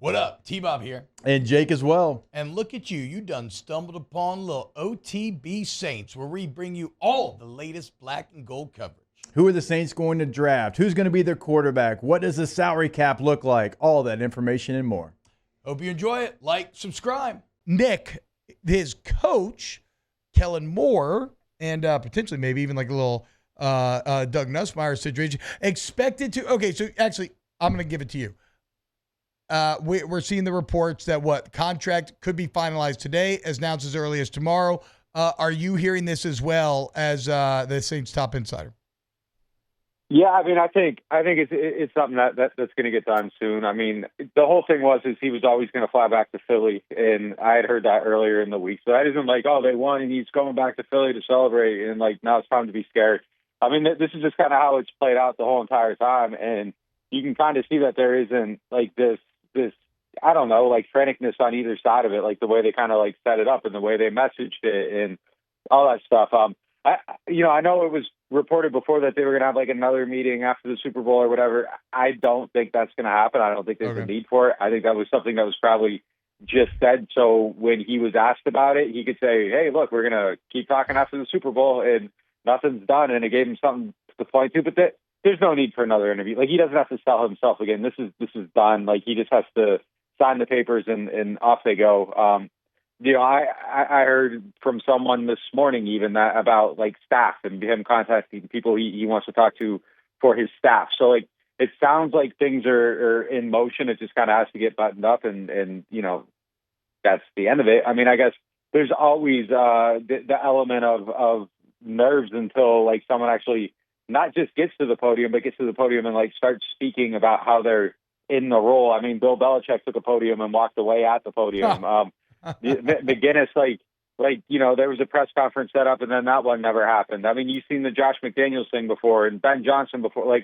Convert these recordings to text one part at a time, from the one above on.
What up? T-Bob here. And Jake as well. And look at you. You done stumbled upon little OTB Saints, where we bring you all the latest black and gold coverage. Who are the Saints going to draft? Who's going to be their quarterback? What does the salary cap look like? All that information and more. Hope you enjoy it. Like, subscribe. Nick, his coach, Kellen Moore, and potentially maybe even like a little Doug Nussmeier situation, expected to. Okay, so actually, I'm going to give it to you. We're seeing the reports that contract could be finalized today, as announced as early as tomorrow. Are you hearing this as well as the Saints top insider? Yeah, I mean, I think it's something that's going to get done soon. I mean, the whole thing is he was always going to fly back to Philly, and I had heard that earlier in the week. So that isn't like, oh, they won and he's going back to Philly to celebrate, and like now it's time to be scared. I mean, this is just kind of how it's played out the whole entire time, and you can kind of see that there isn't like this I don't know, like franticness on either side of it, like the way they kind of like set it up and the way they messaged it and all that stuff. I know it was reported before that they were going to have like another meeting after the Super Bowl or whatever. I don't think that's going to happen. I don't think there's a need for it. I think that was something that was probably just said so when he was asked about it, he could say, hey, look, we're going to keep talking after the Super Bowl and nothing's done. And it gave him something to point to. But there's no need for another interview. Like, he doesn't have to sell himself again. This is done. Like, he just has to sign the papers and off they go. I heard from someone this morning even that about like staff and him contacting people he wants to talk to for his staff. So like, it sounds like things are in motion. It just kind of has to get buttoned up and that's the end of it. I mean, I guess there's always the element of nerves until like someone actually not just gets to the podium, but gets to the podium and like starts speaking about how they're in the role. I mean, Bill Belichick took a podium and walked away at the podium. McGinnis, there was a press conference set up and then that one never happened. I mean, you've seen the Josh McDaniels thing before and Ben Johnson before.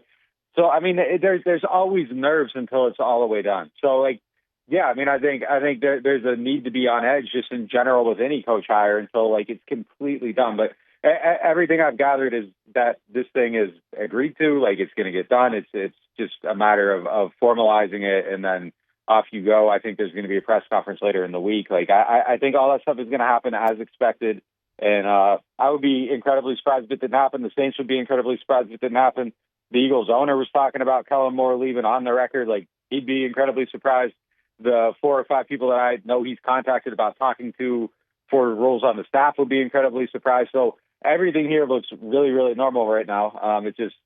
So I mean, there's always nerves until it's all the way done. So like, yeah, I mean, I think there's a need to be on edge just in general with any coach hire until like it's completely done. But everything I've gathered is that this thing is agreed to, like it's going to get done. It's just a matter of formalizing it and then off you go. I think there's going to be a press conference later in the week. Like I think all that stuff is going to happen as expected. And I would be incredibly surprised if it didn't happen. The Saints would be incredibly surprised if it didn't happen. The Eagles owner was talking about Kellen Moore leaving on the record. Like, he'd be incredibly surprised. The 4 or 5 people that I know he's contacted about talking to for roles on the staff would be incredibly surprised. So everything here looks really, really normal right now. It's just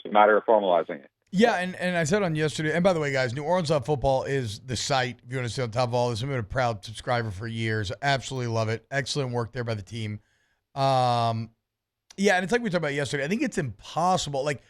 a matter of formalizing it. Yeah, and I said on yesterday, and by the way, guys, neworleans.football is the site if you want to stay on top of all this. I've been a proud subscriber for years. Absolutely love it. Excellent work there by the team. And it's like we talked about yesterday. I think it's impossible. Like,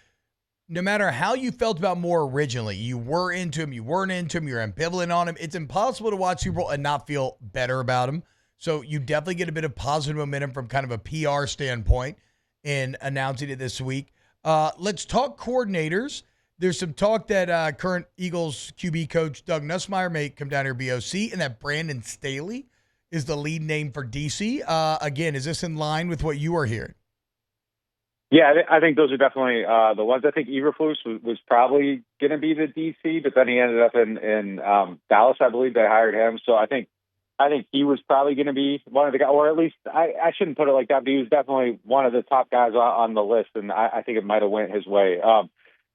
no matter how you felt about Moore originally, you were into him, you weren't into him, you're ambivalent on him. It's impossible to watch Super Bowl and not feel better about him. So you definitely get a bit of positive momentum from kind of a PR standpoint in announcing it this week. Let's talk coordinators. There's some talk that current Eagles QB coach Doug Nussmeier may come down here BOC, and that Brandon Staley is the lead name for DC. Again, is this in line with what you are hearing? Yeah, I think those are definitely the ones. I think Eberflus was probably going to be the DC, but then he ended up in Dallas, I believe. They hired him. So I think he was probably going to be one of the guys, or at least I shouldn't put it like that, but he was definitely one of the top guys on the list, and I think it might have went hhis way.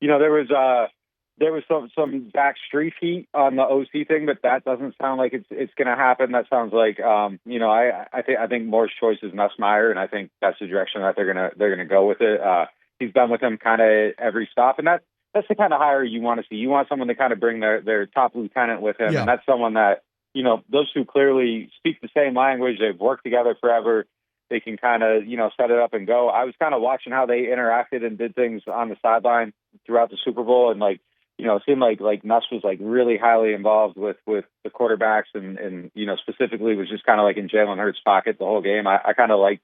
There was some back street heat on the OC thing, but that doesn't sound like it's going to happen. That sounds like I think Moore's choice is Nussmeier, and I think that's the direction that they're gonna go with it. He's been with him kind of every stop, and that's the kind of hire you want to see. You want someone to kind of bring their top lieutenant with him, and that's someone that those two clearly speak the same language. They've worked together forever. They can kind of set it up and go. I was kind of watching how they interacted and did things on the sideline throughout the Super Bowl, and it seemed like Nuss was like really highly involved with the quarterbacks and specifically was just kind of like in Jalen Hurts' pocket the whole game. I kind of like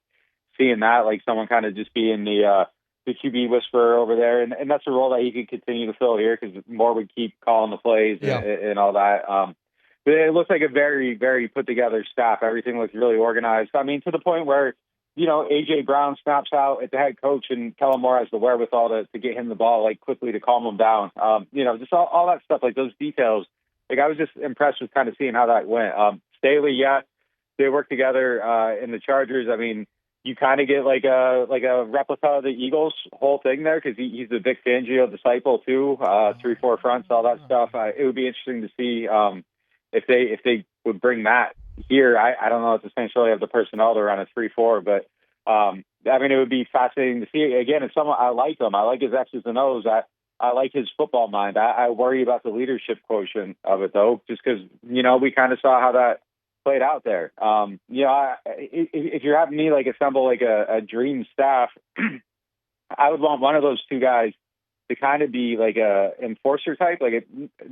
seeing that, like someone kind of just being the QB whisperer over there. And that's a role that he could continue to fill here because Moore would keep calling the plays and all that. But it looks like a very, very put together staff. Everything looks really organized. I mean, to the point where, A.J. Brown snaps out at the head coach and Kellen Moore has the wherewithal to get him the ball, like quickly to calm him down. Just all that stuff, like those details like I was just impressed with kind of seeing how that went. Staley, yeah, they work together in the Chargers. I mean, you kind of get like a replica of the Eagles whole thing there because he's a Vic Fangio disciple too. 3-4 fronts, all that stuff. It would be interesting to see if they would bring that here. I don't know if the Saints really have the personnel to run a 3-4, but I mean, it would be fascinating to see. Again, if someone, I like him. I like his X's and O's. I like his football mind. I worry about the leadership quotient of it, though, just because, we kind of saw how that played out there. If you're having me, like, assemble, like, a dream staff, I would want one of those two guys to kind of be, like, a enforcer type, like a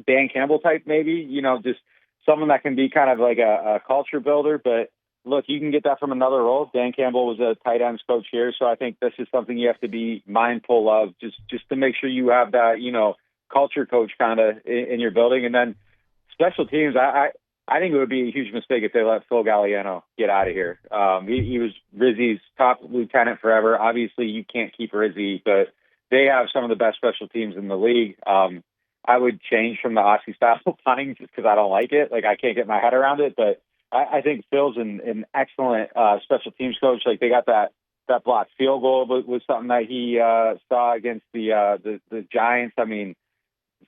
Dan Campbell type, maybe, just someone that can be kind of like a culture builder, but look, you can get that from another role. Dan Campbell was a tight ends coach here, so I think this is something you have to be mindful of, just to make sure you have that, culture coach kind of in your building. And then special teams, I think it would be a huge mistake if they let Phil Galliano get out of here. He was Rizzi's top lieutenant forever. Obviously, you can't keep Rizzi, but they have some of the best special teams in the league. I would change from the Aussie style punting just because I don't like it. Like, I can't get my head around it, but I think Phil's an excellent special teams coach. Like, they got that blocked field goal was something that he saw against the Giants. I mean,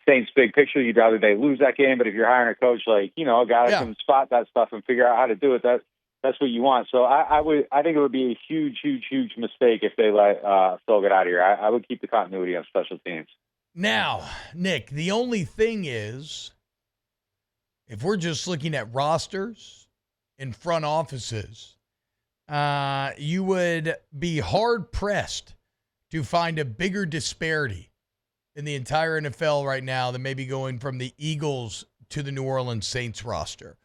Saints big picture, you'd rather they lose that game, but if you're hiring a coach like, a guy that can spot that stuff and figure out how to do it, that's what you want. So I think it would be a huge, huge, huge mistake if they let Phil get out of here. I would keep the continuity on special teams. Now, Nick, the only thing is, if we're just looking at rosters in front offices, you would be hard-pressed to find a bigger disparity in the entire NFL right now than maybe going from the Eagles to the New Orleans Saints roster.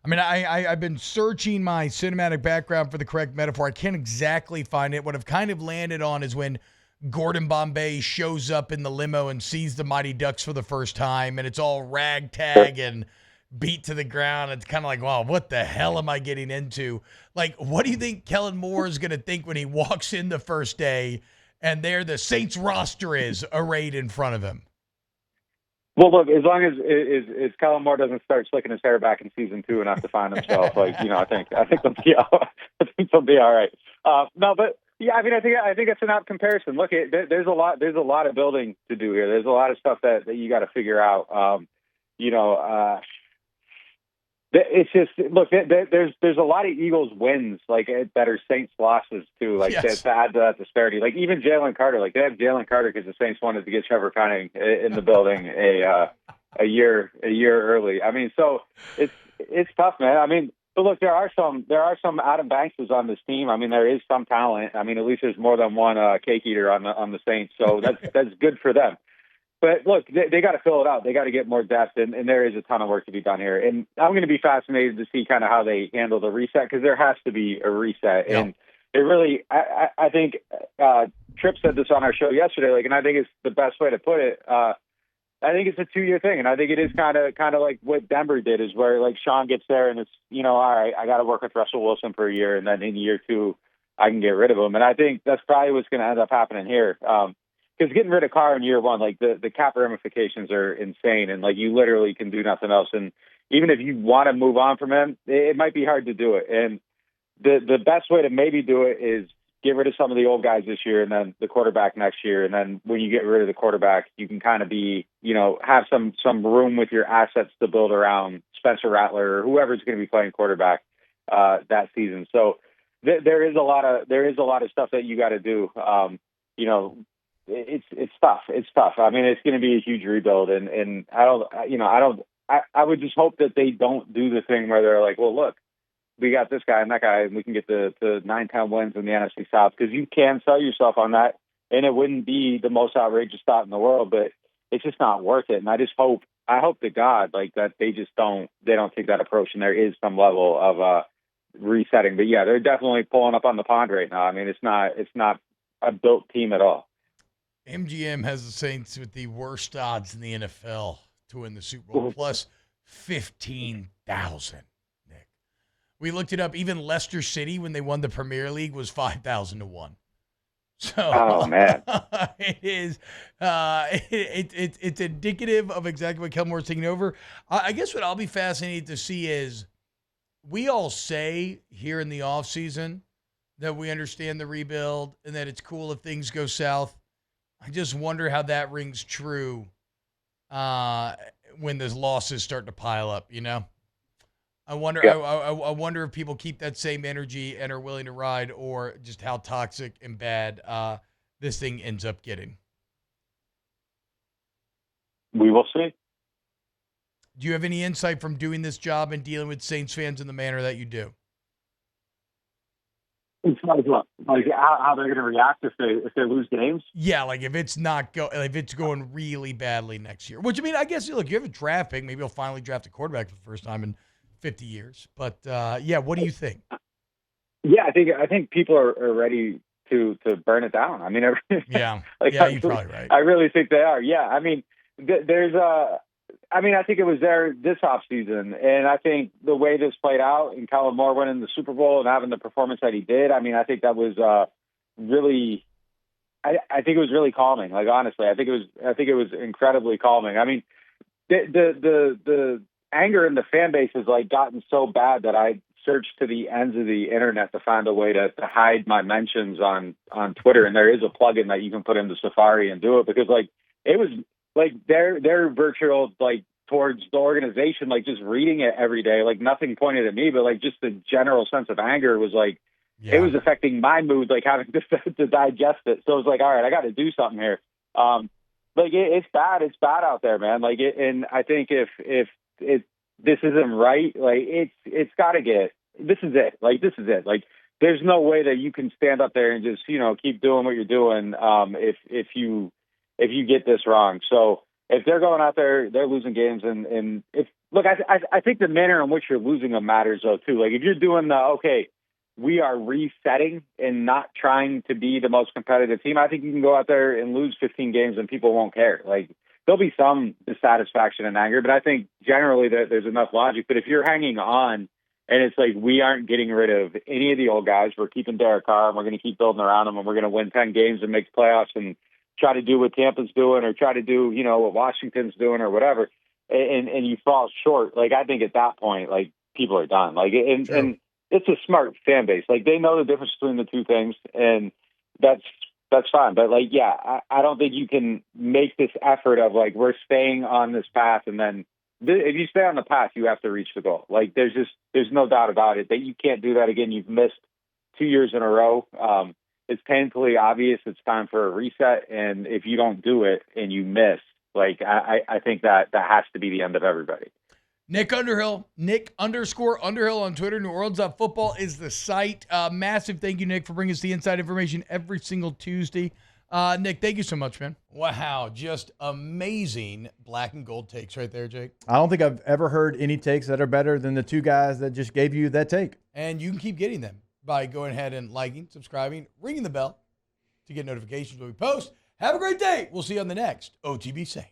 I mean, I've been searching my cinematic background for the correct metaphor. I can't exactly find it. What I've kind of landed on is when Gordon Bombay shows up in the limo and sees the Mighty Ducks for the first time, and it's all ragtag and beat to the ground. It's kind of like, wow, what the hell am I getting into? Like, what do you think Kellen Moore is going to think when he walks in the first day and there the Saints roster is arrayed in front of him? Well, look, as long as Kellen Moore doesn't start slicking his hair back in season 2 and have to find himself, I think they'll be all right. No, but yeah, I mean, I think it's an apt comparison. Look, there's a lot of building to do here. There's a lot of stuff that you got to figure out. It's just, look, there's a lot of Eagles wins like that are Saints losses too, like to add to that disparity. Like even Jalen Carter, like they have Jalen Carter because the Saints wanted to get Trevor Penning in the building a year early. I mean, so it's tough, man. I mean, but look, there are some Adam Bankses on this team. I mean, there is some talent. I mean, at least there's more than one cake eater on the Saints, so that's good for them. But look, they got to fill it out. They got to get more depth, and there is a ton of work to be done here. And I'm going to be fascinated to see kind of how they handle the reset, because there has to be a reset. Yeah. And it really, I think Tripp said this on our show yesterday, and I think it's the best way to put it. I think it's a 2-year thing, and I think it is kind of like what Denver did, is where like Sean gets there and it's, all right, I got to work with Russell Wilson for a year, and then in year 2 I can get rid of him. And I think that's probably what's going to end up happening here. Because getting rid of Carr in year 1, like the cap ramifications are insane, and like you literally can do nothing else. And even if you want to move on from him, it might be hard to do it. And the best way to maybe do it is get rid of some of the old guys this year, and then the quarterback next year. And then when you get rid of the quarterback, you can kind of be, have some room with your assets to build around Spencer Rattler or whoever's going to be playing quarterback that season. So there is a lot of stuff that you got to do. It's tough. It's tough. I mean, it's going to be a huge rebuild, and I would just hope that they don't do the thing where they're like, well, look, we got this guy and that guy, and we can get the 9-10 wins in the NFC South, because you can sell yourself on that, and it wouldn't be the most outrageous thought in the world, but it's just not worth it. And I hope to God that they don't take that approach, and there is some level of resetting. But yeah, they're definitely pulling up on the pond right now. I mean, it's not a built team at all. MGM has the Saints with the worst odds in the NFL to win the Super Bowl, plus 15,000, Nick. We looked it up. Even Leicester City, when they won the Premier League, was 5,000 to 1. So Oh man. it is. It's indicative of exactly what Kellen Moore's taking over. I guess what I'll be fascinated to see is we all say here in the offseason that we understand the rebuild and that it's cool if things go south. I just wonder how that rings true when the losses start to pile up. I wonder. Yeah. I wonder if people keep that same energy and are willing to ride, or just how toxic and bad this thing ends up getting. We will see. Do you have any insight from doing this job and dealing with Saints fans in the manner that you do? It's like what? Like how they're going to react if they lose games? Yeah, like if it's if it's going really badly next year. Which, I mean, I guess, look, you have a draft pick. Maybe you'll finally draft a quarterback for the first time in 50 years. But yeah, what do you think? Yeah, I think people are ready to burn it down. I mean, Yeah, like, yeah, you're probably right. I really think they are. Yeah, I mean, there's I think it was there this offseason, and I think the way this played out, and Kellen Moore winning the Super Bowl and having the performance that he did, I mean, I think that was really, I think it was really calming. Like, honestly, I think it was incredibly calming. I mean, the anger in the fan base has like gotten so bad that I searched to the ends of the internet to find a way to hide my mentions on Twitter, and there is a plugin that you can put into Safari and do it, because like it was like their virtual like towards the organization, like just reading it every day, like nothing pointed at me, but like just the general sense of anger was like, It was affecting my mood, like having to digest it. So it was like, all right, I got to do something here. It's bad. It's bad out there, man. Like, and I think if this isn't right, like it's got to get, this is it. Like, this is it. Like, there's no way that you can stand up there and just, keep doing what you're doing. If you get this wrong. So if they're going out there, they're losing games. And I think the manner in which you're losing them matters though, too. Like, if you're doing we are resetting and not trying to be the most competitive team, I think you can go out there and lose 15 games and people won't care. Like, there'll be some dissatisfaction and anger, but I think generally there's enough logic. But if you're hanging on and it's like, we aren't getting rid of any of the old guys, we're keeping Derek Carr and we're going to keep building around him and we're going to win 10 games and make playoffs and try to do what Tampa's doing or try to do, what Washington's doing or whatever, and you fall short, like, I think at that point, like, people are done. Like, and it's a smart fan base. Like, they know the difference between the two things, and that's fine. But like, yeah, I don't think you can make this effort of like, we're staying on this path. And then if you stay on the path, you have to reach the goal. Like, there's no doubt about it that you can't do that again. You've missed 2 years in a row. It's painfully obvious it's time for a reset. And if you don't do it and you miss, like, I think that has to be the end of everybody. Nick Underhill, Nick_Underhill on Twitter. neworleans.football is the site. Massive thank you, Nick, for bringing us the inside information every single Tuesday. Nick, thank you so much, man. Wow, just amazing black and gold takes right there, Jake. I don't think I've ever heard any takes that are better than the two guys that just gave you that take. And you can keep getting them by going ahead and liking, subscribing, ringing the bell to get notifications when we post. Have a great day. We'll see you on the next OTB Saints.